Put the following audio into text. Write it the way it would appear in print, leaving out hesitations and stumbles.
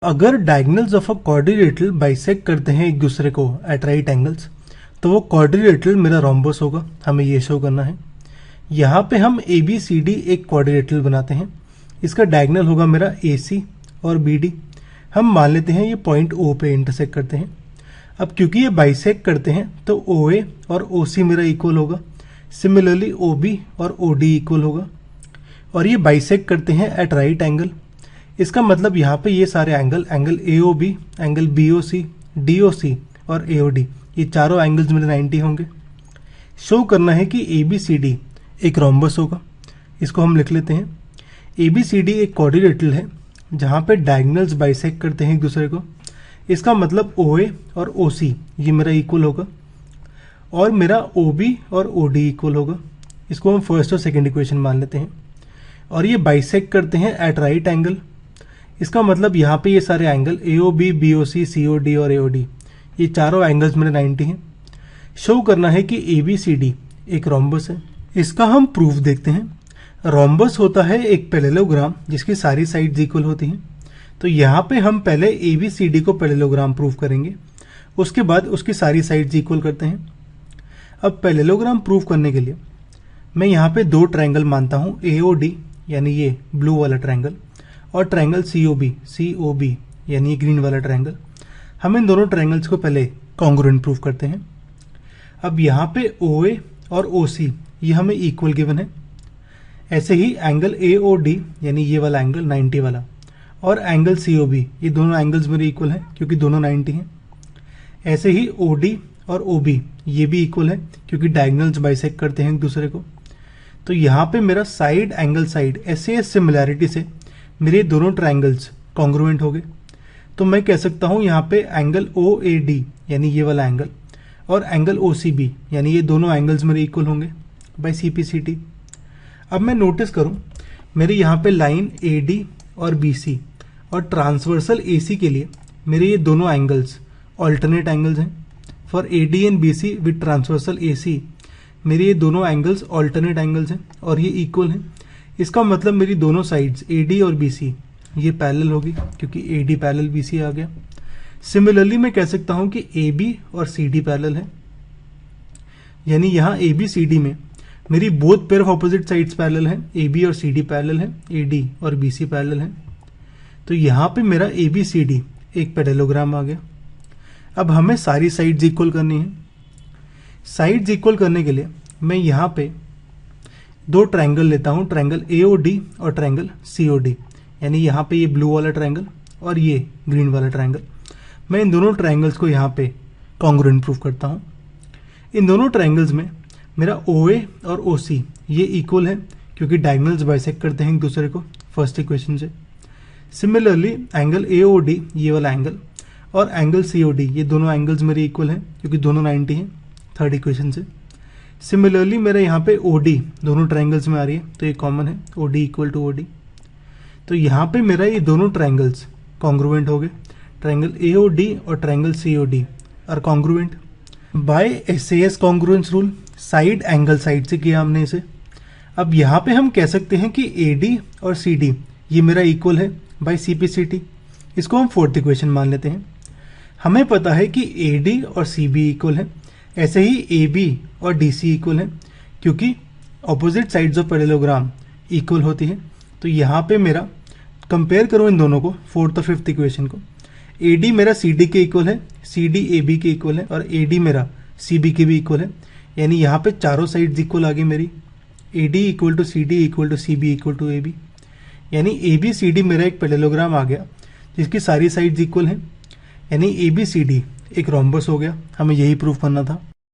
अगर diagonals of a quadrilateral bisect करते हैं एक दूसरे को एट राइट एंगल्स, तो वो क्वाड्रिलेटरल मेरा रोम्बस होगा। हमें ये शो करना है। यहाँ पे हम ए बी सी डी एक क्वाड्रिलेटरल बनाते हैं। इसका डायगोनल होगा मेरा ए सी और बी डी। हम मान लेते हैं ये पॉइंट ओ पे इंटरसेक्ट करते हैं। अब क्योंकि ये बाइसेक्ट करते हैं तो ओ ए और ओ सी मेरा इक्वल होगा। सिमिलरली ओ बी और ओ डी इक्वल होगा। और ये बाइसेक्ट करते हैं एट राइट एंगल। इसका मतलब यहाँ पे ये सारे angle A O B, angle B O C, D O C और ए ओ डी, ये चारों एंगल्स मेरे 90 होंगे। शो करना है कि ए बी सी डी एक रोम्बस होगा। इसको हम लिख लेते हैं। ए बी सी डी एक क्वाड्रिलेटरल है जहाँ पे डायगोनल्स बाइसेक्ट करते हैं एक दूसरे को। इसका मतलब ओ ए और ओ सी ये मेरा इक्वल होगा और मेरा ओ बी और ओ डी इक्वल होगा। इसको हम फर्स्ट और सेकेंड इक्वेशन मान लेते हैं। और ये बाइसेक्ट करते हैं एट राइट एंगल। इसका मतलब यहाँ पे ये सारे angle A O B, B O C, C O D और ए ओ डी, ये चारों एंगल्स मेरे 90 हैं। शो करना है कि ए बी सी डी एक रोम्बस है। इसका हम प्रूफ देखते हैं। रोम्बस होता है एक पैरेललोग्राम जिसकी सारी साइड्स इक्वल होती हैं। तो यहाँ पे हम पहले ए बी सी डी को पैरेललोग्राम प्रूफ करेंगे, उसके बाद उसकी सारी साइड्स इक्वल करते हैं। अब पैरेललोग्राम प्रूफ करने के लिए मैं यहाँ पे दो ट्रायंगल मानता हूँ, ए ओ डी यानी ये ब्लू वाला ट्रायंगल और ट्रायंगल सी ओ बी यानी ये ग्रीन वाला ट्रायंगल। हम इन दोनों ट्रायंगल्स को पहले कॉन्ग्रुएंट प्रूफ करते हैं। अब यहाँ पे ओ ए और ओ सी ये हमें इक्वल गिवन है। ऐसे ही एंगल ए ओ डी यानी ये वाला एंगल 90 वाला और एंगल सी ओ बी, ये दोनों एंगल्स मेरे इक्वल हैं क्योंकि दोनों 90 हैं। ऐसे ही ओ डी और ओ बी ये भी इक्वल है क्योंकि डायगोनल्स बाइसेक्ट करते हैं एक दूसरे को। तो यहाँ पे मेरा साइड एंगल साइड ऐसे सिमिलैरिटी से मेरे दोनों ट्रायंगल्स कॉन्ग्रुएंट हो गए। तो मैं कह सकता हूँ यहाँ पे एंगल ओ ए डी यानी ये वाला एंगल और एंगल ओ सी बी यानी ये दोनों एंगल्स मेरे इक्वल होंगे by C P C T. अब मैं नोटिस करूँ मेरे यहाँ पे लाइन ए डी और बी सी और ट्रांसवर्सल ए सी के लिए मेरे ये दोनों एंगल्स ऑल्टरनेट एंगल्स हैं। For A D and B C with transversal A C मेरे ये दोनों एंगल्स ऑल्टरनेट एंगल्स हैं और ये इक्वल हैं। इसका मतलब मेरी दोनों साइड्स ए डी और बी सी ये पैरेलल होगी क्योंकि A D parallel B C आ गया। सिमिलरली मैं कह सकता हूं कि ए बी और सी डी पैरेलल है, यानी यहाँ ए बी सी डी में मेरी both pair of opposite sides parallel है। ए बी और सी डी पैरेलल है, ए डी और बी सी पैरेलल है। तो यहाँ पे मेरा ए बी सी डी एक पैरेललोग्राम आ गया। अब हमें सारी साइड्स इक्वल करनी है। साइड्स इक्वल करने के लिए मैं यहाँ पे दो ट्रायंगल लेता हूँ, ट्रायंगल ए ओ डी और ट्रायंगल सी ओ डी, यानी यहाँ पे ये ब्लू वाला ट्रायंगल और ये ग्रीन वाला ट्रायंगल। मैं इन दोनों ट्रायंगल्स को यहाँ पे कॉन्ग्रुएंट प्रूफ करता हूँ। इन दोनों ट्रायंगल्स में मेरा ओ ए और ओ सी ये इक्वल है क्योंकि डायगोनल्स बाइसेक्ट करते हैं एक दूसरे को फर्स्ट इक्वेशन से। Similarly angle A O D ये वाला एंगल और एंगल सी ओ डी ये दोनों एंगल्स मेरे इक्वल हैं क्योंकि दोनों 90 हैं थर्ड इक्वेशन से। सिमिलरली मेरे यहाँ पे ओ डी दोनों ट्रायंगल्स में आ रही है तो ये कॉमन है, O D equal to O D. तो यहाँ पे मेरा ये दोनों ट्रायंगल्स कॉन्ग्रुएंट हो गए। ट्रायंगल ए ओ डी और triangle C O D are congruent by SAS congruence rule. Side angle side से किया हमने इसे। अब यहाँ पे हम कह सकते हैं कि ए डी और सी डी ये मेरा इक्वल है by C P C T. इसको हम फोर्थ इक्वेशन मान लेते हैं। हमें पता है कि ए डी और सी बी इक्वल है, ऐसे ही ए बी और डी सी इक्वल है क्योंकि opposite sides of parallelogram equal होती है। तो यहाँ पे मेरा कंपेयर करो इन दोनों को, फोर्थ और फिफ्थ इक्वेशन को। ए डी मेरा सी डी के इक्वल है, सी डी ए बी के इक्वल है और ए डी मेरा सी बी के भी इक्वल है, यानी यहाँ पे चारों साइड्स इक्वल आ गई मेरी। A D equal to C D equal to C B equal to A B, यानी ए बी सी डी मेरा एक पैरेललोग्राम आ गया जिसकी सारी साइड्स इक्वल हैं, यानी ए बी सी डी एक रोम्बस हो गया। हमें यही प्रूफ करना था।